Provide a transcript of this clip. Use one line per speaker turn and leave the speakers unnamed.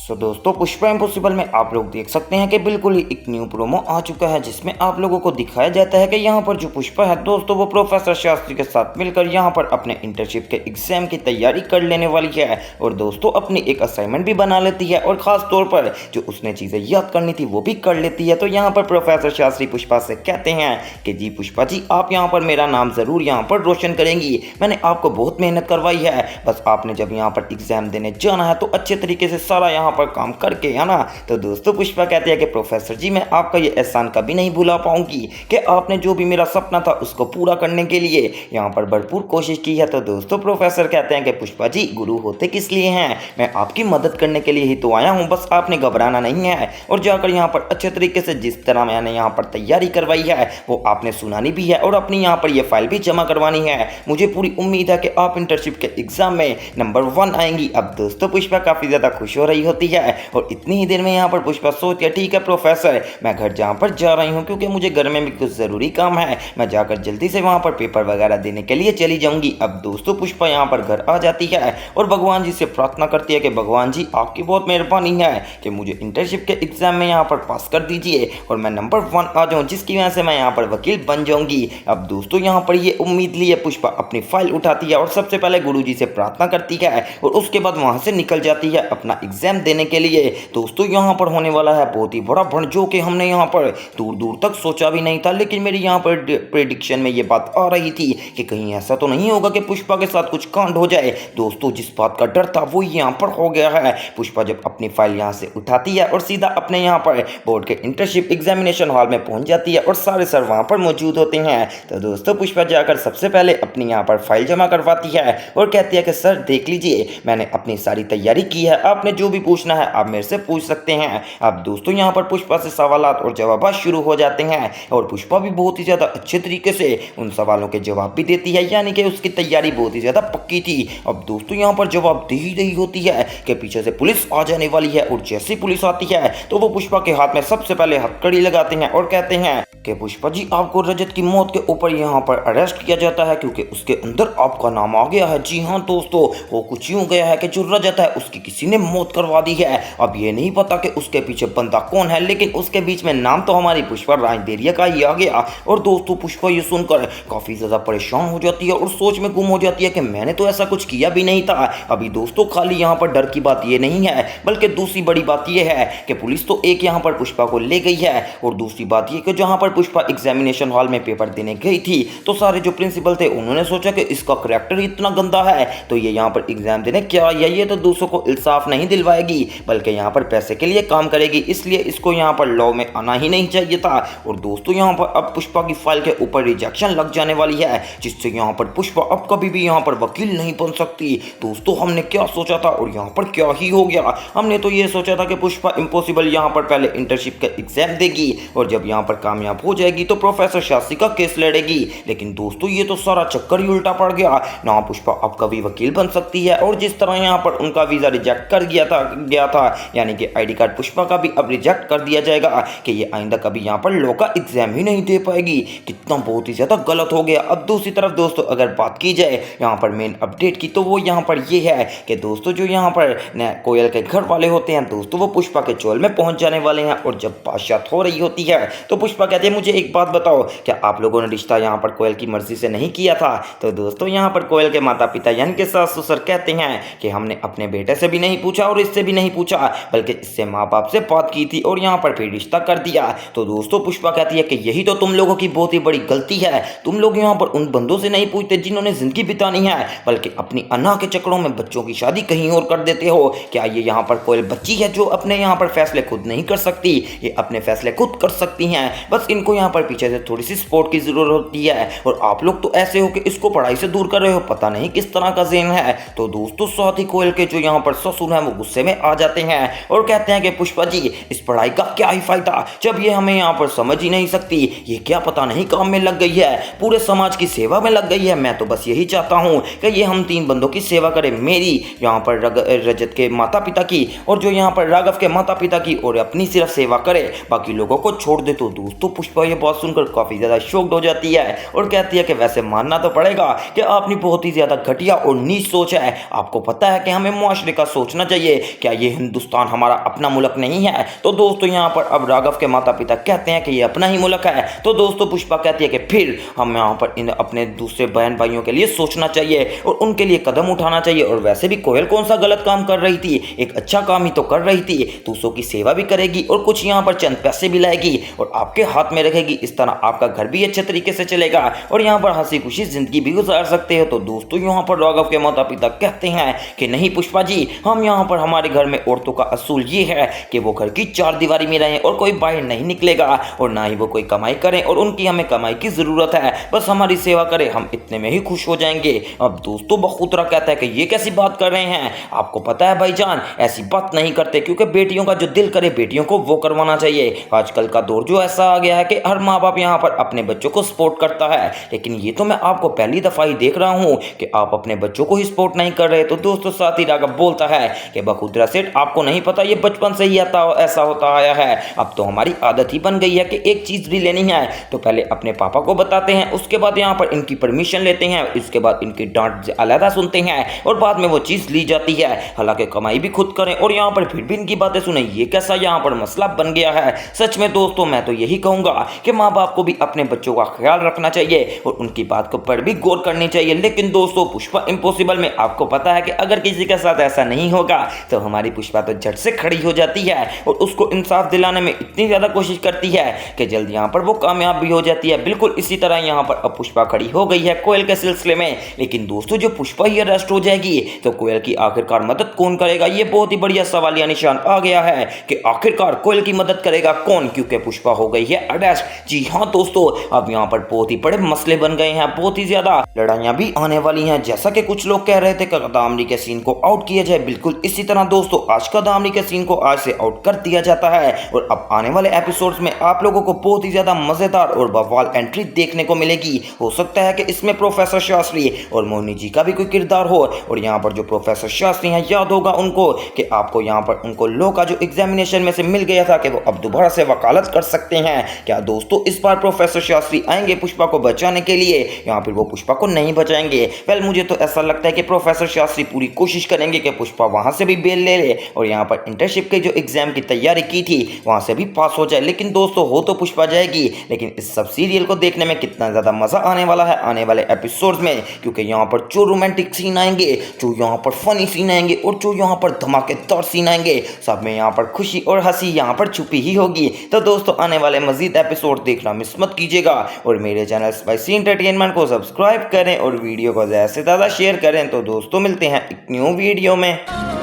दोस्तों पुष्पा इम्पॉसिबल में आप लोग देख सकते हैं कि बिल्कुल ही एक न्यू प्रोमो आ चुका है जिसमें आप लोगों को दिखाया जाता है कि यहाँ पर जो पुष्पा है दोस्तों वो प्रोफेसर शास्त्री के साथ मिलकर यहाँ पर अपने इंटर्नशिप के एग्जाम की तैयारी कर लेने वाली है और दोस्तों अपनी एक असाइनमेंट भी बना लेती है और खास तौर पर जो उसने चीज़ें याद करनी थी वो भी कर लेती है। तो यहाँ पर प्रोफेसर शास्त्री पुष्पा से कहते हैं कि जी पुष्पा जी आप यहाँ पर मेरा नाम ज़रूर यहाँ पर रोशन करेंगी, मैंने आपको बहुत मेहनत करवाई है, बस आपने जब यहाँ पर एग्जाम देने जाना है तो अच्छे तरीके से सारा यहाँ पर काम करके, है ना। तो दोस्तों पुष्पा कहती है कि प्रोफेसर जी मैं आपका ये एहसान कभी नहीं भुला पाऊंगी कि आपने जो भी मेरा सपना था उसको पूरा करने के लिए यहाँ पर भरपूर कोशिश की है। तो दोस्तों प्रोफेसर कहते हैं कि पुष्पा जी गुरु होते किस लिए हैं, मैं आपकी मदद करने के लिए ही तो आया हूँ, बस आपने घबराना नहीं है और जाकर यहाँ पर अच्छे तरीके से जिस तरह मैंने यहाँ पर तैयारी करवाई है वो आपने सुनानी भी है और अपनी यहाँ पर ये फाइल भी जमा करवानी है। मुझे पूरी उम्मीद है कि आप इंटर्नशिप के एग्जाम में नंबर 1 आएंगी। अब दोस्तों पुष्पा काफ़ी ज़्यादा खुश हो रही होती है और इतनी ही देर में यहाँ पर पुष्पा सोच के ठीक है प्रोफेसर मैं घर जहाँ पर जा रही हूँ क्योंकि मुझे घर में भी कुछ ज़रूरी काम है, मैं जाकर जल्दी से वहाँ पर पेपर वगैरह देने के लिए चली जाऊँगी। अब दोस्तों पुष्पा यहाँ पर घर आ जाती है और भगवान जी से प्रार्थना करती है कि भगवान जी आपकी बहुत मेहरबानी है कि मुझे इंटर्नशिप के एग्जाम में यहाँ पर पास कर दीजिए और मैं नंबर 1 आ जाऊँ जिसकी वजह से मैं यहाँ पर वकील बन जाऊँगी। अब दोस्तों यहाँ पर ये उम्मीद लिए पुष्पा अपनी फाइल उठाती है और सबसे पहले गुरुजी से प्रार्थना करती है और उसके बाद वहाँ से निकल जाती है अपना एग्जाम देने के लिए। दोस्तों यहाँ पर होने वाला है बहुत ही बड़ा भंड जो कि हमने यहाँ पर दूर दूर तक सोचा भी नहीं था, लेकिन मेरी यहाँ पर प्रेडिक्शन में ये बात आ रही थी कि कहीं ऐसा तो नहीं होगा कि पुष्पा के साथ कुछ कांड हो जाए। दोस्तों जिस बात का डर था वो यहाँ पर हो गया है। पुष्पा जब अपनी फाइल यहाँ से उठाती है और सीधा अपने यहाँ पर बोर्ड के इंटर्नशिप एग्जामिनेशन हॉल में पहुंच जाती है और सारे सर वहाँ पर मौजूद होते हैं। तो दोस्तों पुष्पा जाकर सबसे पहले अपनी यहाँ पर फाइल जमा करवाती है और कहती है कि सर देख लीजिए मैंने अपनी सारी तैयारी की है, आपने जो भी पूछना है आप मेरे से पूछ सकते हैं। अब दोस्तों यहाँ पर पुष्पा से सवालात और जवाब शुरू हो जाते हैं और पुष्पा भी बहुत ही ज़्यादा अच्छे तरीके से उन सवालों के जवाब भी देती है, यानी कि उसकी तैयारी बहुत ही ज़्यादा पक्की थी। अब दोस्तों यहाँ पर जवाब दे ही रही होती है कि पीछे से पुलिस आ जाने वाली है और जैसे पुलिस आती है तो वो पुष्पा के हाथ में सबसे पहले हथकड़ी लगाते हैं और कहते हैं कि पुष्पा जी आपको रजत की मौत के ऊपर यहाँ पर अरेस्ट किया जाता है क्योंकि उसके अंदर आपका नाम आ गया है। जी हाँ दोस्तों वो कुछ यूँ गया है कि जो रजत है उसकी किसी ने मौत करवा दी है। अब ये नहीं पता कि उसके पीछे बंदा कौन है, लेकिन उसके बीच में नाम तो हमारी पुष्पा राजदेरिया का ही आ गया। और दोस्तों पुष्पा ये सुनकर काफ़ी ज़्यादा परेशान हो जाती है और सोच में गुम हो जाती है कि मैंने तो ऐसा कुछ किया भी नहीं था। अभी दोस्तों खाली यहाँ पर डर की बात ये नहीं है बल्कि दूसरी बड़ी बात यह है कि पुलिस तो एक यहाँ पर पुष्पा को ले गई है और दूसरी बात यह कि जहाँ पर पुष्पा एग्जामिनेशन हॉल में पेपर देने गई थी तो सारे जो प्रिंसिपल थे उन्होंने सोचा कि इसका करैक्टर इतना गंदा है तो ये यहाँ पर एग्जाम देने क्या या ये तो दूसरों को इंसाफ नहीं दिलवाएगी बल्कि यहाँ पर पैसे के लिए काम करेगी, इसलिए इसको यहाँ पर लॉ में आना ही नहीं चाहिए था। और दोस्तों यहाँ पर अब पुष्पा की फाइल के ऊपर रिजेक्शन लग जाने वाली है जिससे यहाँ पर पुष्पा अब कभी भी यहाँ पर वकील नहीं बन सकती। दोस्तों हमने क्या सोचा था और यहाँ पर क्या ही हो गया। हमने तो ये सोचा था कि पुष्पा इम्पॉसिबल यहाँ पर पहले इंटर्नशिप का एग्जाम देगी और जब यहाँ पर कामयाब हो जाएगी तो प्रोफेसर शास्त्री का केस लड़ेगी, लेकिन दोस्तों ये तो सारा चक्कर ही उल्टा पड़ गया ना। पुष्पा अब कभी वकील बन सकती है और जिस तरह यहाँ पर उनका वीज़ा रिजेक्ट कर गया था यानी कि आईडी कार्ड पुष्पा का भी अब रिजेक्ट कर दिया जाएगा कि ये आइंदा कभी यहाँ पर लॉ का एग्जाम ही नहीं दे पाएगी। कितना बहुत ही ज़्यादा गलत हो गया। अब दूसरी तरफ दोस्तों अगर बात की जाए यहाँ पर मेन अपडेट की तो वो यहाँ पर ये है कि दोस्तों जो यहाँ पर कोयल के घर वाले होते हैं दोस्तों वो पुष्पा के चोल में पहुँच जाने वाले हैं और जब बातचीत हो रही होती है तो पुष्पा कहते हैं मुझे एक बात बताओ क्या आप लोगों ने रिश्ता यहाँ पर कोयल की मर्जी से नहीं किया था। तो दोस्तों यहाँ पर कोयल के माता पिता यानी कि सास ससुर कहते हैं कि हमने अपने बेटे से भी नहीं पूछा और इससे भी नहीं पूछा बल्कि इससे माँ बाप से बात की थी और यहाँ पर फिर रिश्ता कर दिया। तो दोस्तों पुष्पा कहती है कि यही तो तुम लोगों की बहुत ही बड़ी गलती है, तुम लोग यहाँ पर उन बंदों से नहीं पूछते जिन्होंने जिंदगी बितानी है बल्कि अपनी अना के चक्करों में बच्चों की शादी कहीं और कर देते हो। क्या ये यहाँ पर कोयल बच्ची है जो अपने यहाँ पर फैसले खुद नहीं कर सकती, ये अपने फैसले खुद कर सकती हैं, बस इनको यहाँ पर पीछे से थोड़ी सी सपोर्ट की जरूरत होती है और आप लोग तो ऐसे हो कि इसको पढ़ाई से दूर कर रहे हो, पता नहीं किस तरह का ज़हन है। तो दोस्तों साथ ही कोयल के जो यहाँ पर ससुर हैं वो गुस्से में आ जाते हैं और कहते हैं कि पुष्पा जी इस पढ़ाई का क्या ही फायदा जब ये हमें यहाँ पर समझ ही नहीं सकती, ये क्या पता नहीं काम में लग गई है, पूरे समाज की सेवा में लग गई है। मैं तो बस यही चाहता हूँ कि ये हम 3 बंदों की सेवा करे, मेरी यहाँ पर रजत के माता पिता की और जो यहाँ पर राघव के माता पिता की, और अपनी सिर्फ सेवा करे, बाकी लोगों को छोड़ दे। तो दोस्तों पुष्पा ये बात सुनकर काफ़ी ज़्यादा शॉक्ड हो जाती है और कहती है कि वैसे मानना तो पड़ेगा कि आपने बहुत ही ज़्यादा घटिया और नीच सोच है। आपको पता है कि हमें मुआशरे का सोचना चाहिए, क्या ये हिंदुस्तान हमारा अपना मुल्क नहीं है? तो दोस्तों यहाँ पर अब राघव के माता पिता कहते हैं कि ये अपना ही मुल्क है। तो दोस्तों पुष्पा कहती है कि फिर हम यहाँ पर इन अपने दूसरे बहन भाइयों के लिए सोचना चाहिए और उनके लिए कदम उठाना चाहिए। और वैसे भी कोयल कौन सा गलत काम कर रही थी, एक अच्छा काम ही तो कर रही थी। दूसरों की सेवा भी करेगी और कुछ यहाँ पर चंद पैसे भी लाएगी और आपके हाथ में रखेगी। इस तरह आपका घर भी अच्छे तरीके से चलेगा और यहाँ पर हंसी खुशी जिंदगी भी गुजार सकते हो। तो दोस्तों यहाँ पर राघव के माता पिता कहते हैं कि नहीं पुष्पा जी, हम यहाँ पर हमारे घर में औरतों का असूल ये है कि वो घर की चार दीवारी में रहें और कोई बाहर नहीं निकलेगा और ना ही वो कोई कमाई करें और उनकी हमें कमाई की जरूरत है, बस हमारी सेवा करें, हम इतने में ही खुश हो जाएंगे। अब दोस्तों बखूतरा कहता है कि ये कैसी बात कर रहे हैं, आपको पता है भाईजान ऐसी बात नहीं करते, क्योंकि बेटियों का जो दिल करे बेटियों को वो करवाना चाहिए। आजकल का दौर जो ऐसा आ गया है कि हर माँ बाप यहाँ पर अपने बच्चों को सपोर्ट करता है, लेकिन ये तो मैं आपको पहली दफा ही देख रहा हूँ कि आप अपने बच्चों को ही सपोर्ट नहीं कर रहे। तो दोस्तों साथ ही राघव बोलता है कि बखूतरा सेठ, आपको नहीं पता ये बचपन से ही ऐसा होता आया है, अब तो हमारी आदत ही बन गई है कि एक चीज भी लेनी है तो पहले अपने पापा को बताते हैं, उसके बाद यहाँ पर इनकी परमिशन लेते हैं, इसके बाद इनकी डांट अलहदा सुनते हैं और बाद में वो चीज ली जाती है। हालांकि कमाई भी खुद करें और यहाँ पर फिर भी इनकी बातें सुने, ये कैसा यहाँ पर मसला बन गया है। सच में दोस्तों मैं तो यही कहूंगा कि माँ बाप को भी अपने बच्चों का ख्याल रखना चाहिए और उनकी बात को पर भी गौर करनी चाहिए। लेकिन दोस्तों पुष्पा इम्पॉसिबल में आपको पता है कि अगर किसी के साथ ऐसा नहीं होगा तो हमारी पुष्पा तो झट से खड़ी हो जाती है और उसको इंसाफ दिलाने में इतनी ज्यादा कोशिश करती है कि जल्द यहाँ पर वो कामयाब भी हो जाती है। बिल्कुल इसी तरह यहाँ पर अब पुष्पा खड़ी हो गई है कोयल के सिलसिले में। लेकिन दोस्तों जो पुष्पा ही अरेस्ट हो जाएगी तो कोयल की आखिरकार मदद कौन करेगा, ये बहुत ही बढ़िया सवालिया निशान आ गया है कि आखिरकार कोयल की मदद करेगा कौन, क्योंकि पुष्पा हो गई है अरेस्ट। जी हाँ दोस्तों, अब यहाँ पर बहुत ही बड़े मसले बन गए हैं, बहुत ही ज्यादा लड़ाइयां भी आने वाली हैं। जैसा कि कुछ लोग कह रहे थे कि दामरी के सीन को आउट किया जाए, बिल्कुल इसी तरह दोस्तों आज का दामरी के सीन को आज से आउट कर दिया जाता है और अब आने वाले एपिसोड्स में आप लोगों को बहुत ही ज्यादा मजेदार और बवाल एंट्री देखने को मिलेगी। हो सकता है कि इसमें प्रोफेसर शास्त्री और मोहिनी जी का भी कोई किरदार हो। और यहाँ पर जो प्रोफेसर शास्त्री हैं, याद होगा उनको कि आपको यहाँ पर उनको लॉ का जो एग्जामिनेशन में से मिल गया था कि वो अब दोबारा से वकालत कर सकते हैं। क्या दोस्तों इस बार प्रोफेसर शास्त्री आएंगे पुष्पा को बचाने के लिए या फिर वो पुष्पा को नहीं बचाएंगे? वेल मुझे तो ऐसा लगता है कि प्रोफेसर शास्त्री पूरी कोशिश करेंगे कि पुष्पा वहां से भी बेल ले ले और यहाँ पर इंटर्नशिप के जो एग्जाम की तैयारी की थी वहां से भी पास हो जाए। लेकिन दोस्तों हो तो पुष्पा जाएगी, लेकिन इस सब सीरियल को देखने में कितना ज्यादा मजा आने वाला है आने वाले एपिसोड्स में, क्योंकि यहाँ पर जो रोमांटिक सीन आएंगे, जो यहाँ पर फनी सीन आएंगे और जो यहाँ पर धमाकेदार सीन आएंगे, सब में यहाँ पर खुशी और हंसी यहाँ पर छुपी ही होगी। तो दोस्तों आने वाले मजीद एपिसोड देखना मिस मत कीजिएगा और मेरे चैनल स्पाइसी एंटरटेनमेंट को सब्सक्राइब करें और वीडियो को ज़्यादा से ज़्यादा शेयर करें। तो दोस्तों मिलते हैं एक न्यू वीडियो में।